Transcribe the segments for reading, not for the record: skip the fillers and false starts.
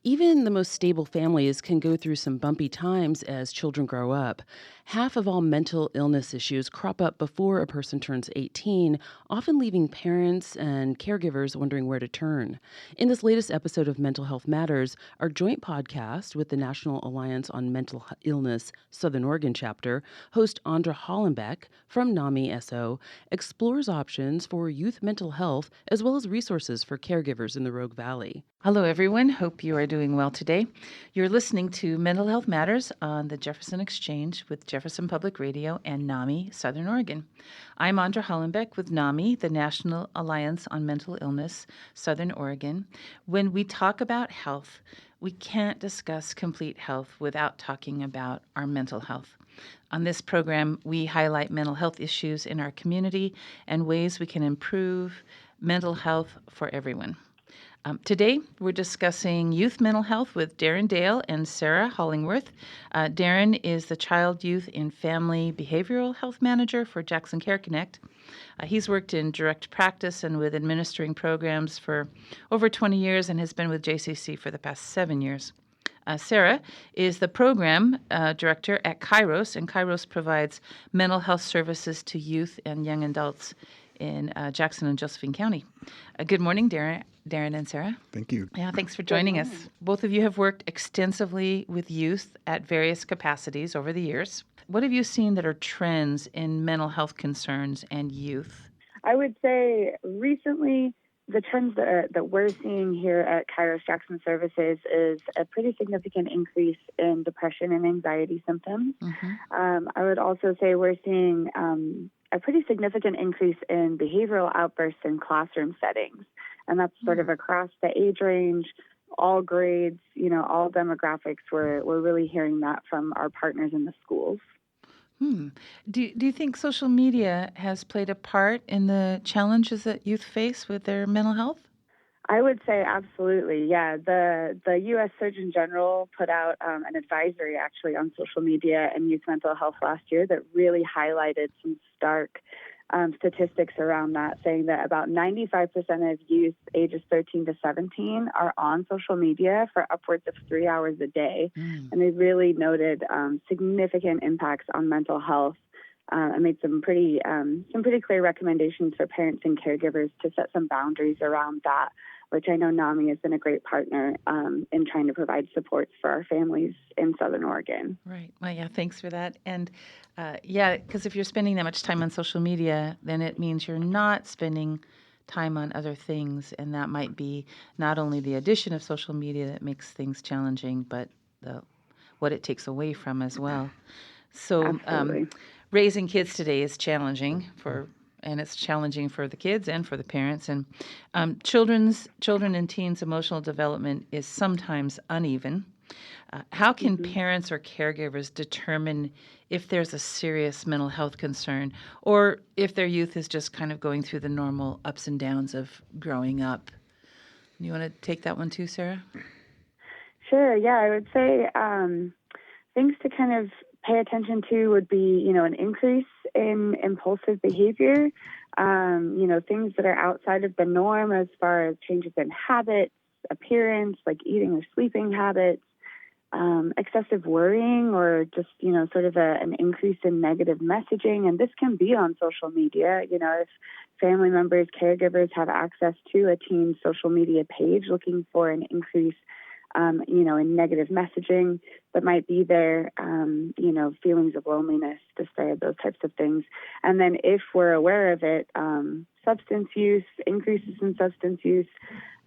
Even the most stable families can go through some bumpy times as children grow up. Half of all mental illness issues crop up before a person turns 18, often leaving parents and caregivers wondering where to turn. In this latest episode of Mental Health Matters, our joint podcast with the National Alliance on Mental Illness Southern Oregon chapter, host Andra Hollenbeck from NAMI SO explores options for youth mental health as well as resources for caregivers in the Rogue Valley. Hello, everyone. Hope you are doing well today. You're listening to Mental Health Matters on the Jefferson Exchange with Jefferson Public Radio and NAMI Southern Oregon. I'm Andra Hollenbeck with NAMI, the National Alliance on Mental Illness Southern Oregon. When we talk about health, we can't discuss complete health without talking about our mental health. On this program, we highlight mental health issues in our community and ways we can improve mental health for everyone. Today, we're discussing youth mental health with Darren Dale and Sarah Hollingworth. Darren is the Child, Youth, and Family Behavioral Health Manager for Jackson Care Connect. He's worked in direct practice and with administering programs for over 20 years and has been with JCC for the past 7 years. Sarah is the program director at Kairos, and Kairos provides mental health services to youth and young adults in Jackson and Josephine County. Good morning, Darren and Sarah. Thank you. Yeah, thanks for joining us. Both of you have worked extensively with youth at various capacities over the years. What have you seen that are trends in mental health concerns and youth? I would say recently the trends that we're seeing here at Kairos Jackson Services is a pretty significant increase in depression and anxiety symptoms. Mm-hmm. I would also say we're seeing a pretty significant increase in behavioral outbursts in classroom settings. And that's sort of across the age range, all grades, all demographics. We're really hearing that from our partners in the schools. Do you think social media has played a part in the challenges that youth face with their mental health? I would say absolutely, yeah. The U.S. Surgeon General put out an advisory actually on social media and youth mental health last year that really highlighted some stark statistics around that, saying that about 95% of youth ages 13 to 17 are on social media for upwards of 3 hours a day. And they really noted significant impacts on mental health. I made some pretty clear recommendations for parents and caregivers to set some boundaries around that, which I know NAMI has been a great partner in trying to provide supports for our families in Southern Oregon. Right. Well, yeah, thanks for that. And because if you're spending that much time on social media, then it means you're not spending time on other things, and that might be not only the addition of social media that makes things challenging, but what it takes away from as well. So raising kids today is challenging and it's challenging for the kids and for the parents. And children and teens' emotional development is sometimes uneven. How can parents or caregivers determine if there's a serious mental health concern or if their youth is just kind of going through the normal ups and downs of growing up? You want to take that one too, Sarah? Sure, yeah. I would say things to kind of pay attention to would be, an increase in impulsive behavior, things that are outside of the norm as far as changes in habits, appearance, like eating or sleeping habits, excessive worrying, or just, sort of an increase in negative messaging. And this can be on social media. If family members, caregivers have access to a teen's social media page looking for an increase in negative messaging that might be there, feelings of loneliness, despair, those types of things. And then if we're aware of it, substance use, increases in substance use,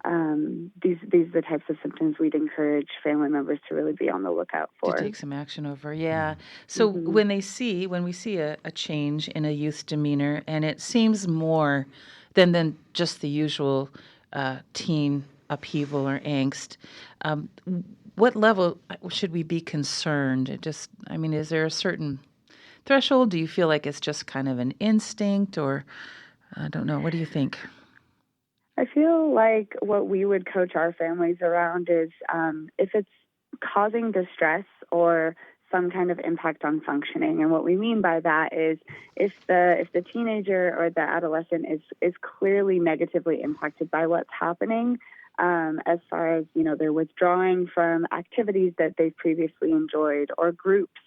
these are the types of symptoms we'd encourage family members to really be on the lookout for. To take some action over, yeah. So when we see a change in a youth's demeanor, and it seems more than just the usual teen upheaval or angst, what level should we be concerned? Is there a certain threshold? Do you feel like it's just kind of an instinct, or I don't know? What do you think? I feel like what we would coach our families around is if it's causing distress or some kind of impact on functioning. And what we mean by that is if the teenager or the adolescent is clearly negatively impacted by what's happening, as far as, they're withdrawing from activities that they've previously enjoyed or groups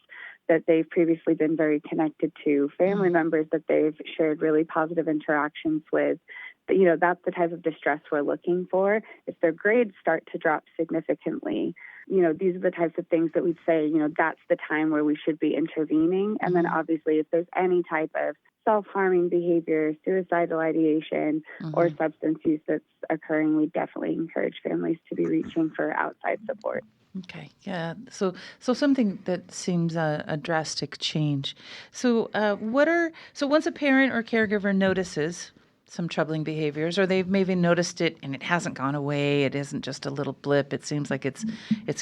that they've previously been very connected to, family members that they've shared really positive interactions with. But, that's the type of distress we're looking for. If their grades start to drop significantly, these are the types of things that we'd say, that's the time where we should be intervening. And then obviously if there's any type of self-harming behavior, suicidal ideation, or substance use that's occurring, we definitely encourage families to be reaching for outside support. Okay, yeah. So something that seems a drastic change. So once a parent or caregiver notices some troubling behaviors, or they've maybe noticed it and it hasn't gone away, it isn't just a little blip, it seems like it's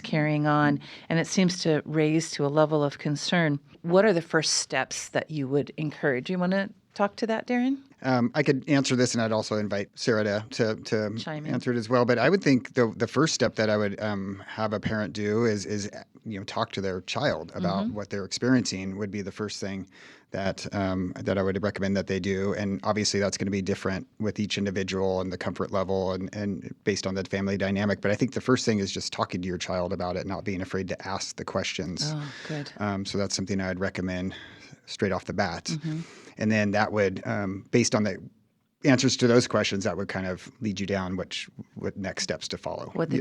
carrying on, and it seems to raise to a level of concern. What are the first steps that you would encourage? You want to talk to that, Darren? I could answer this, and I'd also invite Sarah to Chime in. answer it as well. But I would think the first step that I would have a parent do is talk to their child about what they're experiencing would be the first thing that I would recommend that they do. And obviously that's going to be different with each individual and the comfort level and based on the family dynamic. But I think the first thing is just talking to your child about it, not being afraid to ask the questions. Oh, good. So that's something I'd recommend straight off the bat. And then that would, based on the answers to those questions, that would kind of lead you down what next steps to follow. What the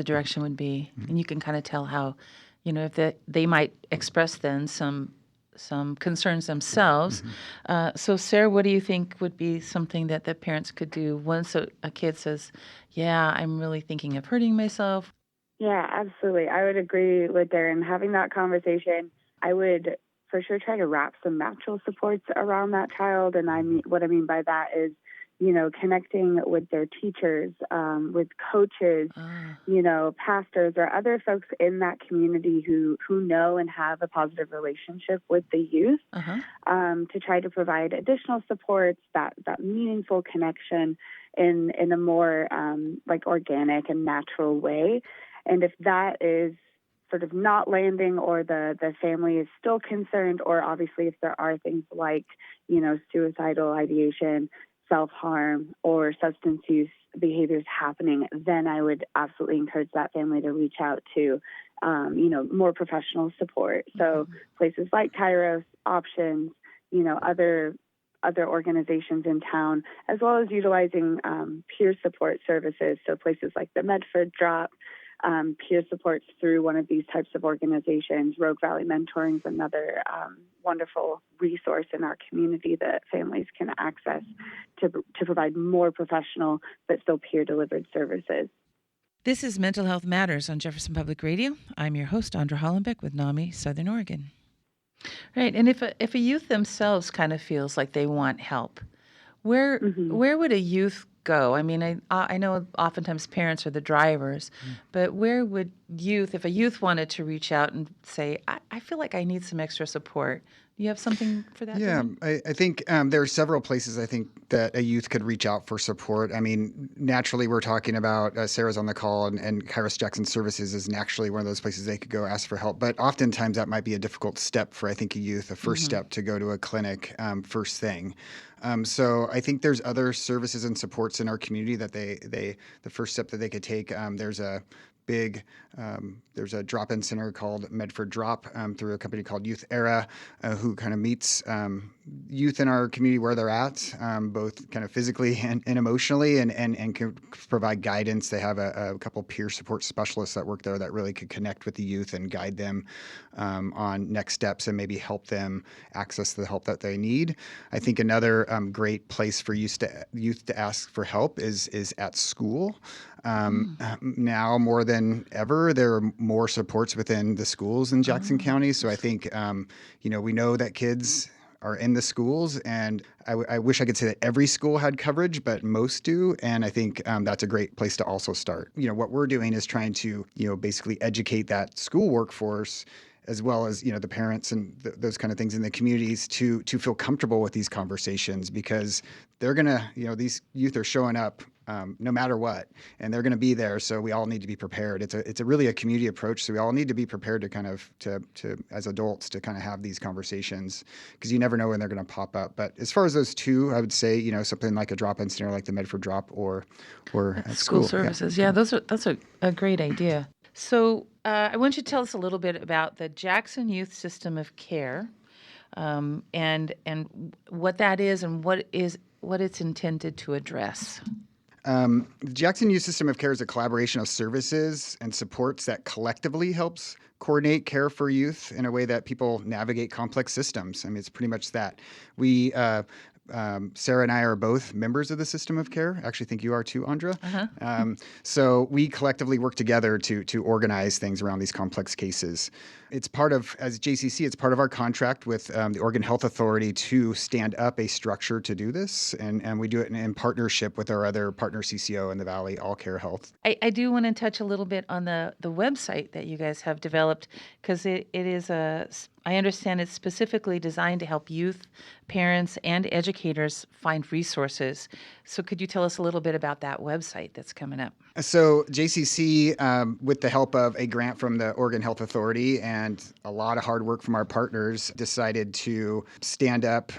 direction would be. And you can kind of tell how, if they might express then some concerns themselves. So Sarah, what do you think would be something that the parents could do once a kid says, yeah, I'm really thinking of hurting myself? Yeah, absolutely. I would agree with Darren. Having that conversation, I would for sure try to wrap some natural supports around that child. And what I mean by that is, connecting with their teachers, with coaches, pastors or other folks in that community who know and have a positive relationship with the youth, to try to provide additional supports, that meaningful connection in a more organic and natural way. And if that is sort of not landing, or the family is still concerned, or obviously if there are things like, suicidal ideation, self-harm, or substance use behaviors happening, then I would absolutely encourage that family to reach out to, more professional support. So places like Kairos, Options, other organizations in town, as well as utilizing peer support services. So places like the Medford Drop, peer supports through one of these types of organizations. Rogue Valley Mentoring is another wonderful resource in our community that families can access to provide more professional but still peer-delivered services. This is Mental Health Matters on Jefferson Public Radio. I'm your host, Andra Hollenbeck with NAMI Southern Oregon. Right, and if a youth themselves kind of feels like they want help, where would a youth go? I mean, I know oftentimes parents are the drivers, but where would if a youth wanted to reach out and say, I feel like I need some extra support, do you have something for that? Yeah, I think there are several places I think that a youth could reach out for support. I mean, naturally, we're talking about Sarah's on the call, and Kairos Jackson Services is naturally one of those places they could go ask for help. But oftentimes that might be a difficult step for, I think, a youth, a first step to go to a clinic first thing. So I think there's other services and supports in our community that the first step that they could take. There's a drop-in center called Medford Drop through a company called Youth Era, who kind of meets youth in our community where they're at, both kind of physically and emotionally, and can provide guidance. They have a couple peer support specialists that work there that really could connect with the youth and guide them on next steps and maybe help them access the help that they need. I think another great place for youth to ask for help is at school. Now more than ever, there are more supports within the schools in Jackson County. So I think, we know that kids are in the schools, and I wish I could say that every school had coverage, but most do. And I think that's a great place to also start. What we're doing is trying to, basically educate that school workforce, as well as, the parents and those kind of things in the communities to feel comfortable with these conversations, because they're going to, these youth are showing up no matter what, and they're going to be there. So we all need to be prepared. It's a really a community approach. So we all need to be prepared to kind of to as adults to kind of have these conversations, because you never know when they're going to pop up. But as far as those two, I would say, something like a drop-in center like the Medford Drop or at School school. services. Yeah, that's a great idea. So I want you to tell us a little bit about the Jackson Youth System of Care, and what that is and what it's intended to address. The Jackson Youth System of Care is a collaboration of services and supports that collectively helps coordinate care for youth in a way that people navigate complex systems. I mean, it's pretty much that. We Sarah and I are both members of the system of care. I actually think you are too, Andra. Uh-huh. So we collectively work together to organize things around these complex cases. It's part of, as JCC, it's part of our contract with the Oregon Health Authority to stand up a structure to do this. And we do it in partnership with our other partner CCO in the Valley, All Care Health. I do want to touch a little bit on the website that you guys have developed, because it is I understand it's specifically designed to help youth, parents, and educators find resources. So could you tell us a little bit about that website that's coming up? So JCC, with the help of a grant from the Oregon Health Authority and a lot of hard work from our partners, decided to stand up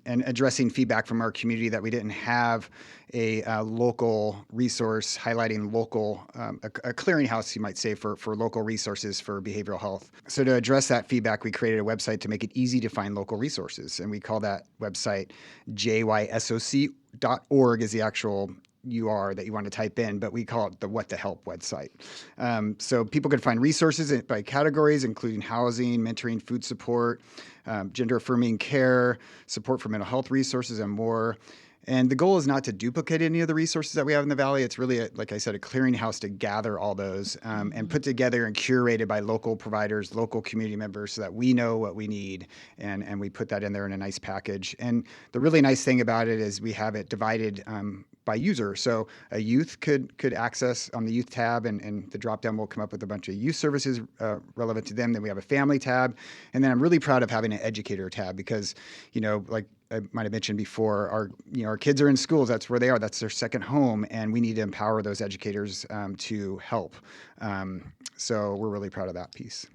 and addressing feedback from our community that we didn't have a local resource highlighting local, a clearinghouse, you might say, for local resources for behavioral health. So to address that feedback, we created a website to make it easy to find local resources. And we call that website JYSOC.org is the actual UR that you want to type in, but we call it the What the Help website. So people can find resources by categories, including housing, mentoring, food support, gender affirming care, support for mental health resources, and more. And the goal is not to duplicate any of the resources that we have in the Valley. It's really, like I said, a clearinghouse to gather all those and put together and curated by local providers, local community members, so that we know what we need. And we put that in there in a nice package. And the really nice thing about it is we have it divided by user. So a youth could access on the youth tab, and the drop-down will come up with a bunch of youth services relevant to them. Then we have a family tab. And then I'm really proud of having an educator tab because, like I might have mentioned before, our kids are in schools. That's where they are. That's their second home. And we need to empower those educators to help. So we're really proud of that piece.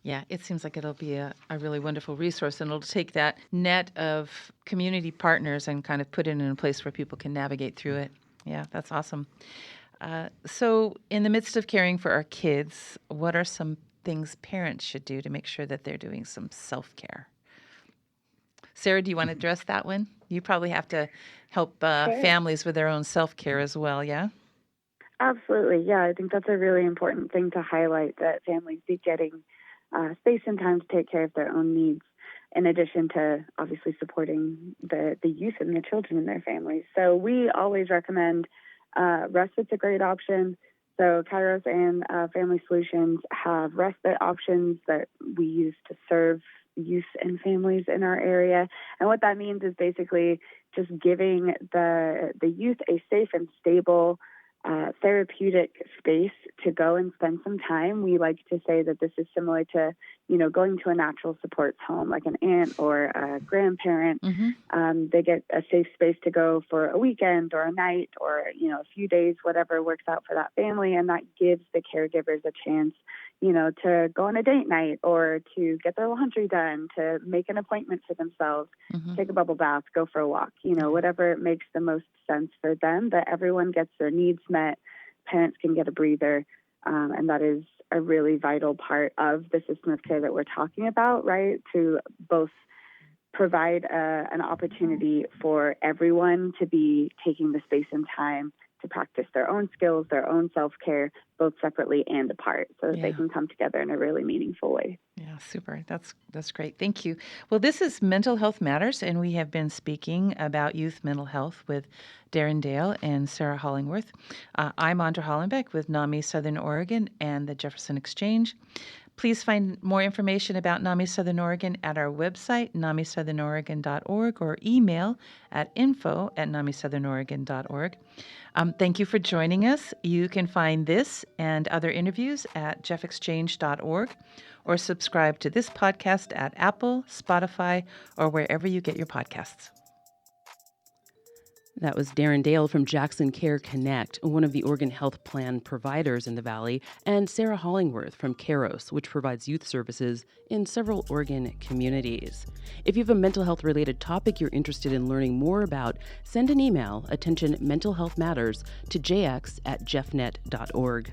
Yeah, it seems like it'll be a really wonderful resource, and it'll take that net of community partners and kind of put it in a place where people can navigate through it. Yeah, that's awesome. So in the midst of caring for our kids, what are some things parents should do to make sure that they're doing some self-care? Sarah, do you want to address that one? You probably have to help families with their own self-care as well, yeah? Absolutely. Yeah, I think that's a really important thing to highlight, that families be getting space and time to take care of their own needs, in addition to obviously supporting the youth and the children in their families. So we always recommend respite's a great option. So Kairos and Family Solutions have respite options that we use to serve youth and families in our area. And what that means is basically just giving the youth a safe and stable therapeutic space to go and spend some time. We like to say that this is similar to, going to a natural supports home, like an aunt or a grandparent. Mm-hmm. They get a safe space to go for a weekend or a night or, a few days, whatever works out for that family. And that gives the caregivers a chance, to go on a date night or to get their laundry done, to make an appointment for themselves, Mm-hmm. take a bubble bath, go for a walk, whatever makes the most sense for them, that everyone gets their needs met, parents can get a breather. And that is a really vital part of the system of care that we're talking about, right? To both provide an opportunity for everyone to be taking the space and time to practice their own skills, their own self-care, both separately and apart, so that they can come together in a really meaningful way. Yeah, super. That's great. Thank you. Well, this is Mental Health Matters, and we have been speaking about youth mental health with Darren Dale and Sarah Hollingworth. I'm Andra Hollenbeck with NAMI Southern Oregon and the Jefferson Exchange. Please find more information about NAMI Southern Oregon at our website, namisouthern.org, or email at info@namisouthern.org. Thank you for joining us. You can find this and other interviews at jeffexchange.org, or subscribe to this podcast at Apple, Spotify, or wherever you get your podcasts. That was Darren Dale from Jackson Care Connect, one of the Oregon Health Plan providers in the Valley, and Sarah Hollingworth from Caros, which provides youth services in several Oregon communities. If you have a mental health related topic you're interested in learning more about, send an email, attention mental health matters, to jx@jeffnet.org.